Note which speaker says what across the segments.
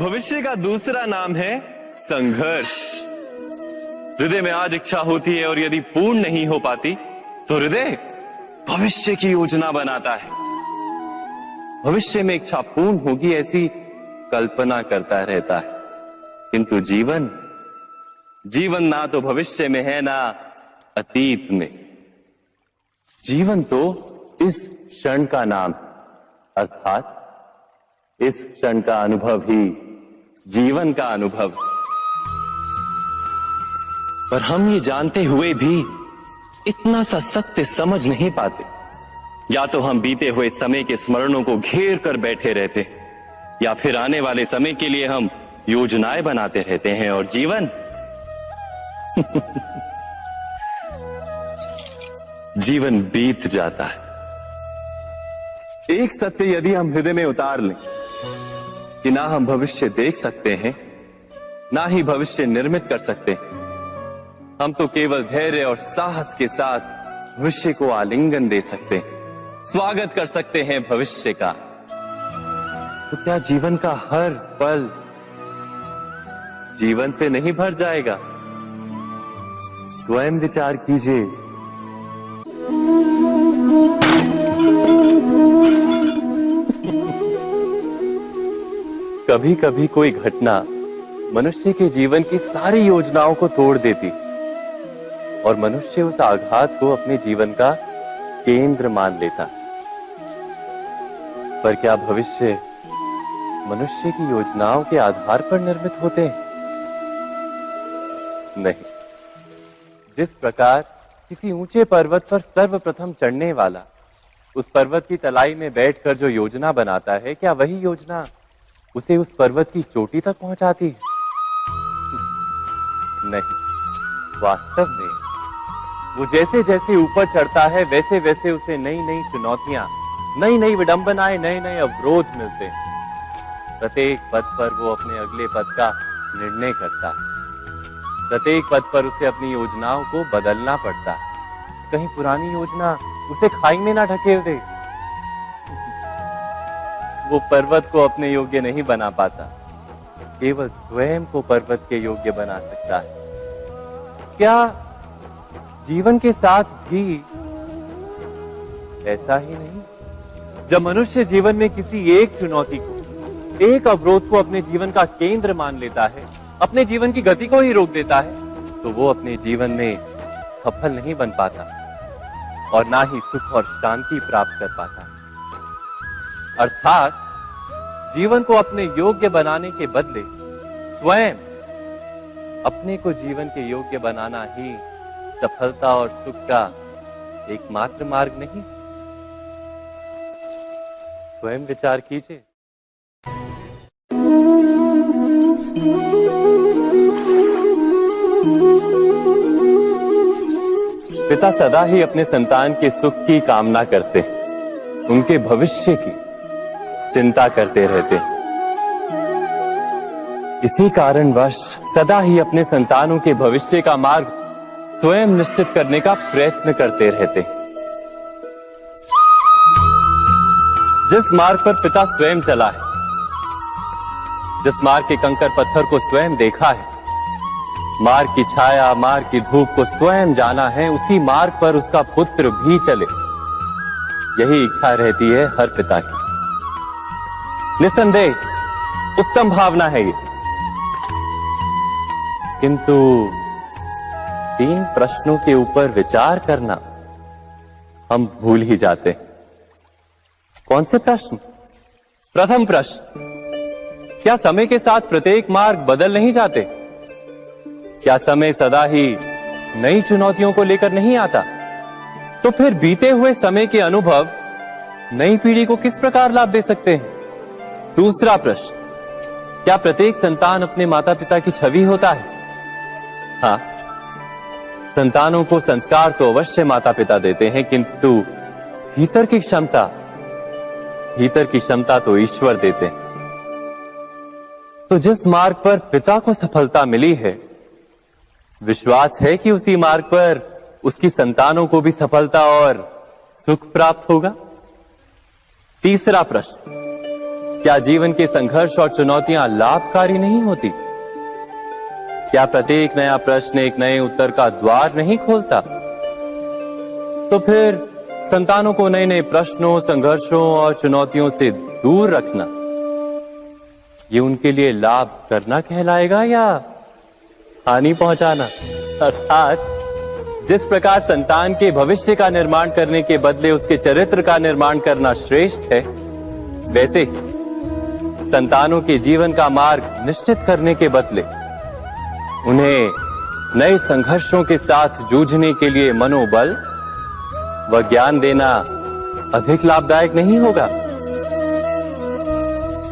Speaker 1: भविष्य का दूसरा नाम है संघर्ष। हृदय में आज इच्छा होती है और यदि पूर्ण नहीं हो पाती तो हृदय भविष्य की योजना बनाता है। भविष्य में इच्छा पूर्ण होगी ऐसी कल्पना करता रहता है, किंतु जीवन ना तो भविष्य में है ना अतीत में। जीवन तो इस क्षण का नाम, अर्थात इस क्षण का अनुभव ही जीवन का अनुभव। पर हम ये जानते हुए भी इतना सा सत्य समझ नहीं पाते। या तो हम बीते हुए समय के स्मरणों को घेर कर बैठे रहते हैं, या फिर आने वाले समय के लिए हम योजनाएं बनाते रहते हैं और जीवन जीवन बीत जाता है। एक सत्य यदि हम हृदय में उतार लें कि ना हम भविष्य देख सकते हैं, ना ही भविष्य निर्मित कर सकते हैं, हम तो केवल धैर्य और साहस के साथ भविष्य को आलिंगन दे सकते हैं, स्वागत कर सकते हैं भविष्य का। तो क्या जीवन का हर पल जीवन से नहीं भर जाएगा? स्वयं विचार कीजिए। कभी कभी कोई घटना मनुष्य के जीवन की सारी योजनाओं को तोड़ देती और मनुष्य उस आघात को अपने जीवन का केंद्र मान लेता। पर क्या भविष्य मनुष्य की योजनाओं के आधार पर निर्मित होते हैं? नहीं। जिस प्रकार किसी ऊंचे पर्वत पर सर्वप्रथम चढ़ने वाला उस पर्वत की तलाई में बैठकर जो योजना बनाता है, क्या वही योजना उसे उस पर्वत की चोटी तक पहुंचाती है? नहीं। वास्तव में वो जैसे जैसे ऊपर चढ़ता है वैसे वैसे उसे नई नई चुनौतियां, नई नई विडंबनाएं, नए नए अवरोध मिलते हैं। प्रत्येक पद पर वो अपने अगले पद का निर्णय करता है। प्रत्येक पद पर उसे अपनी योजनाओं को बदलना पड़ता है। कहीं पुरानी योजना उसे खाई में ना ढकेल दे। वो पर्वत को अपने योग्य नहीं बना पाता, केवल स्वयं को पर्वत के योग्य बना सकता है। क्या जीवन के साथ भी ऐसा ही नहीं? जब मनुष्य जीवन में किसी एक चुनौती को, एक अवरोध को अपने जीवन का केंद्र मान लेता है, अपने जीवन की गति को ही रोक देता है, तो वो अपने जीवन में सफल नहीं बन पाता और ना ही सुख और शांति प्राप्त कर पाता। अर्थात जीवन को अपने योग्य बनाने के बदले स्वयं अपने को जीवन के योग्य बनाना ही सफलता और सुख का एकमात्र मार्ग नहीं। स्वयं विचार कीजिए। पिता सदा ही अपने संतान के सुख की कामना करते, उनके भविष्य की चिंता करते रहते। इसी कारणवश सदा ही अपने संतानों के भविष्य का मार्ग स्वयं निश्चित करने का प्रयत्न करते रहते। जिस मार्ग पर पिता स्वयं चला है, जिस मार्ग के कंकर पत्थर को स्वयं देखा है, मार्ग की छाया, मार्ग की धूप को स्वयं जाना है, उसी मार्ग पर उसका पुत्र भी चले, यही इच्छा रहती है हर पिता की। निस्संदेह उत्तम भावना है ये, किंतु 3 प्रश्नों के ऊपर विचार करना हम भूल ही जाते हैं। कौन से प्रश्न? प्रथम प्रश्न, क्या समय के साथ प्रत्येक मार्ग बदल नहीं जाते? क्या समय सदा ही नई चुनौतियों को लेकर नहीं आता? तो फिर बीते हुए समय के अनुभव नई पीढ़ी को किस प्रकार लाभ दे सकते हैं? दूसरा प्रश्न, क्या प्रत्येक संतान अपने माता पिता की छवि होता है? हाँ, संतानों को संस्कार तो अवश्य माता पिता देते हैं, किंतु भीतर की क्षमता तो ईश्वर देते हैं। तो जिस मार्ग पर पिता को सफलता मिली है, विश्वास है कि उसी मार्ग पर उसकी संतानों को भी सफलता और सुख प्राप्त होगा। तीसरा प्रश्न, क्या जीवन के संघर्ष और चुनौतियां लाभकारी नहीं होती? क्या प्रत्येक नया प्रश्न एक नए उत्तर का द्वार नहीं खोलता? तो फिर संतानों को नए नए प्रश्नों, संघर्षों और चुनौतियों से दूर रखना, ये उनके लिए लाभ करना कहलाएगा या हानि पहुंचाना? अर्थात जिस प्रकार संतान के भविष्य का निर्माण करने के बदले उसके चरित्र का निर्माण करना श्रेष्ठ है, वैसे ही संतानों के जीवन का मार्ग निश्चित करने के बदले उन्हें नए संघर्षों के साथ जूझने के लिए मनोबल व ज्ञान देना अधिक लाभदायक नहीं होगा?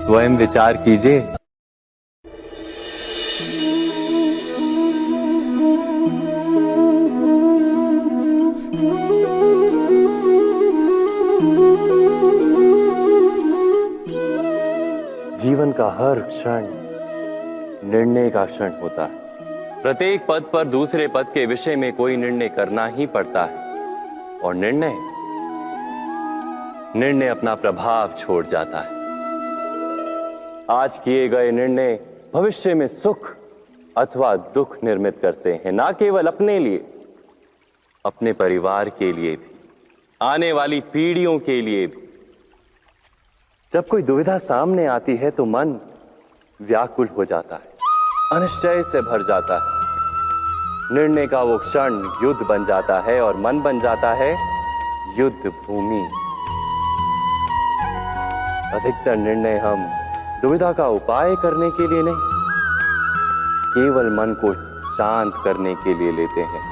Speaker 1: स्वयं विचार कीजिए। जीवन का हर क्षण निर्णय का क्षण होता है। प्रत्येक पद पर दूसरे पद के विषय में कोई निर्णय करना ही पड़ता है और निर्णय अपना प्रभाव छोड़ जाता है। आज किए गए निर्णय भविष्य में सुख अथवा दुख निर्मित करते हैं, ना केवल अपने लिए, अपने परिवार के लिए भी, आने वाली पीढ़ियों के लिए भी। जब कोई दुविधा सामने आती है तो मन व्याकुल हो जाता है, अनिश्चय से भर जाता है। निर्णय का वो क्षण युद्ध बन जाता है और मन बन जाता है युद्ध भूमि। अधिकतर निर्णय हम दुविधा का उपाय करने के लिए नहीं, केवल मन को शांत करने के लिए लेते हैं।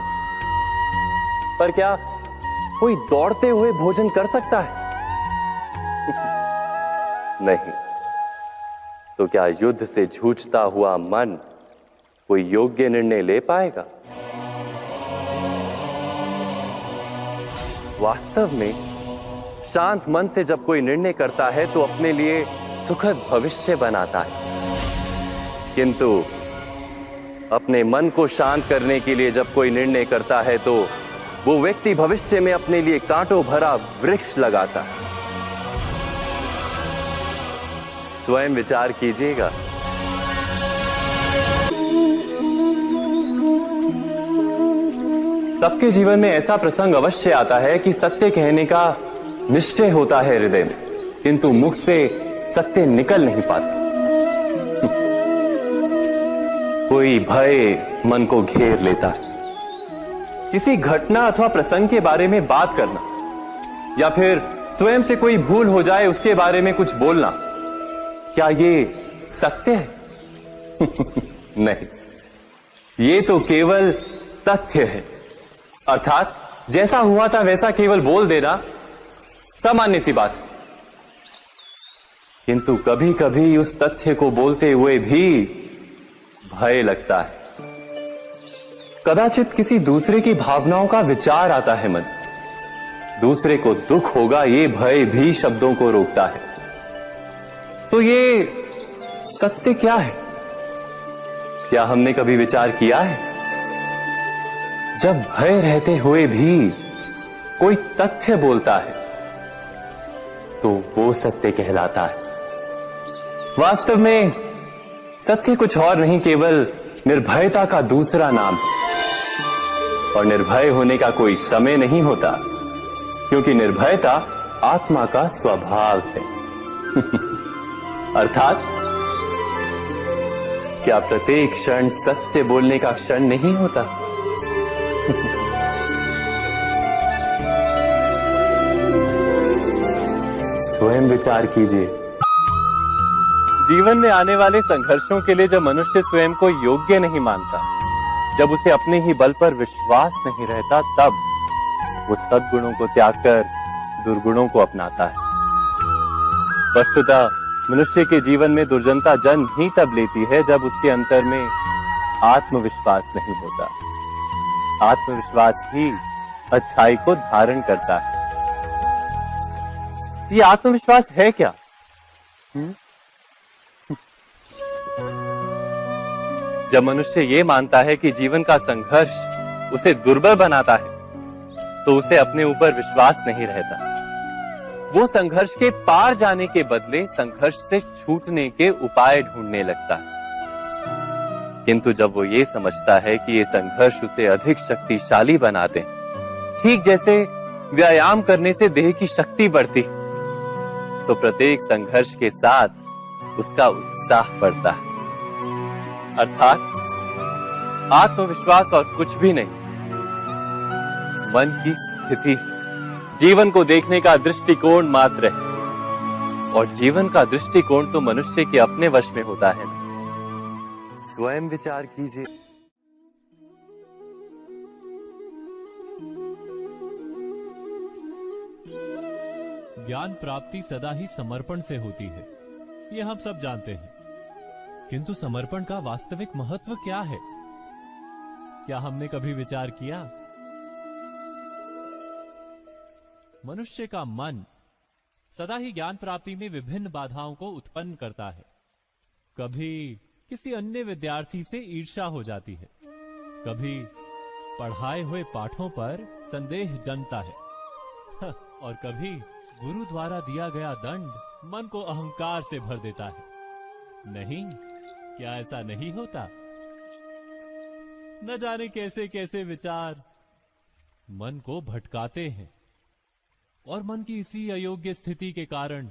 Speaker 1: पर क्या कोई दौड़ते हुए भोजन कर सकता है? नहीं। तो क्या युद्ध से जूझता हुआ मन कोई योग्य निर्णय ले पाएगा? वास्तव में शांत मन से जब कोई निर्णय करता है तो अपने लिए सुखद भविष्य बनाता है। किंतु अपने मन को शांत करने के लिए जब कोई निर्णय करता है तो वो व्यक्ति भविष्य में अपने लिए कांटों भरा वृक्ष लगाता है। स्वयं विचार कीजिएगा। सबके जीवन में ऐसा प्रसंग अवश्य आता है कि सत्य कहने का निश्चय होता है हृदय में, किंतु मुख से सत्य निकल नहीं पाता। कोई भय मन को घेर लेता है। किसी घटना अथवा प्रसंग के बारे में बात करना या फिर स्वयं से कोई भूल हो जाए उसके बारे में कुछ बोलना, क्या ये सत्य है? नहीं, ये तो केवल तथ्य है। अर्थात जैसा हुआ था वैसा केवल बोल देना सामान्य सी बात। किंतु कभी कभी उस तथ्य को बोलते हुए भी भय लगता है। कदाचित किसी दूसरे की भावनाओं का विचार आता है मन, दूसरे को दुख होगा ये भय भी शब्दों को रोकता है। तो ये सत्य क्या है? क्या हमने कभी विचार किया है? जब भय रहते हुए भी कोई तथ्य बोलता है तो वो सत्य कहलाता है। वास्तव में सत्य कुछ और नहीं, केवल निर्भयता का दूसरा नाम है। और निर्भय होने का कोई समय नहीं होता, क्योंकि निर्भयता आत्मा का स्वभाव है। अर्थात क्या प्रत्येक क्षण सत्य बोलने का क्षण नहीं होता? स्वयं विचार कीजिए। जीवन में आने वाले संघर्षों के लिए जब मनुष्य स्वयं को योग्य नहीं मानता, जब उसे अपने ही बल पर विश्वास नहीं रहता, तब वो सद्गुणों को त्याग कर दुर्गुणों को अपनाता है। वस्तुतः मनुष्य के जीवन में दुर्जनता जन्म ही तब लेती है जब उसके अंतर में आत्मविश्वास नहीं होता। आत्मविश्वास ही अच्छाई को धारण करता है। ये आत्मविश्वास है क्या? जब मनुष्य ये मानता है कि जीवन का संघर्ष उसे दुर्बल बनाता है, तो उसे अपने ऊपर विश्वास नहीं रहता। वो संघर्ष के पार जाने के बदले संघर्ष से छूटने के उपाय ढूंढने लगता है। किंतु जब वो ये समझता है कि ये संघर्ष उसे अधिक शक्तिशाली बनाते हैं, ठीक जैसे व्यायाम करने से देह की शक्ति बढ़ती, तो प्रत्येक संघर्ष के साथ उसका उत्साह बढ़ता है। अर्थात आत्मविश्वास और कुछ भी नहीं, मन की स्थिति, जीवन को देखने का दृष्टिकोण मात्र है। और जीवन का दृष्टिकोण तो मनुष्य के अपने वश में होता है। स्वयं विचार कीजिए।
Speaker 2: ज्ञान प्राप्ति सदा ही समर्पण से होती है, ये हम सब जानते हैं। किंतु समर्पण का वास्तविक महत्व क्या है? क्या हमने कभी विचार किया? मनुष्य का मन सदा ही ज्ञान प्राप्ति में विभिन्न बाधाओं को उत्पन्न करता है। कभी किसी अन्य विद्यार्थी से ईर्ष्या हो जाती है, कभी पढ़ाए हुए पाठों पर संदेह जन्मता है और कभी गुरु द्वारा दिया गया दंड मन को अहंकार से भर देता है। नहीं, क्या ऐसा नहीं होता? न जाने कैसे कैसे विचार मन को भटकाते हैं और मन की इसी अयोग्य स्थिति के कारण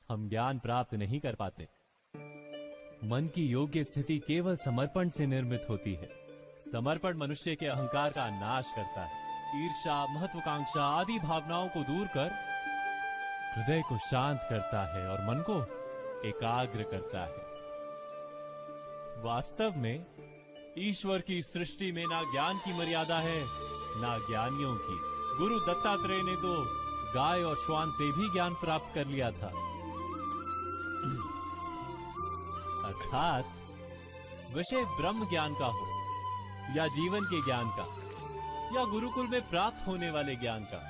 Speaker 2: हम ज्ञान प्राप्त नहीं कर पाते। मन की योग्य स्थिति केवल समर्पण से निर्मित होती है। समर्पण मनुष्य के अहंकार का नाश करता है। ईर्ष्या, महत्वाकांक्षा आदि भावनाओं को दूर कर हृदय को शांत करता है और मन को एकाग्र करता है। वास्तव में ईश्वर की सृष्टि में ना ज्ञान की मर्यादा है, ना ज्ञानियों की। गुरु दत्तात्रेय ने तो गाय और श्वान से भी ज्ञान प्राप्त कर लिया था। अर्थात विषय ब्रह्म ज्ञान का हो या जीवन के ज्ञान का या गुरुकुल में प्राप्त होने वाले ज्ञान का,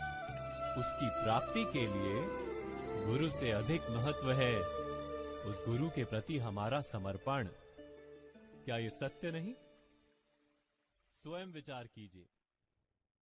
Speaker 2: उसकी प्राप्ति के लिए गुरु से अधिक महत्व है उस गुरु के प्रति हमारा समर्पण। क्या ये सत्य नहीं? स्वयं विचार कीजिए।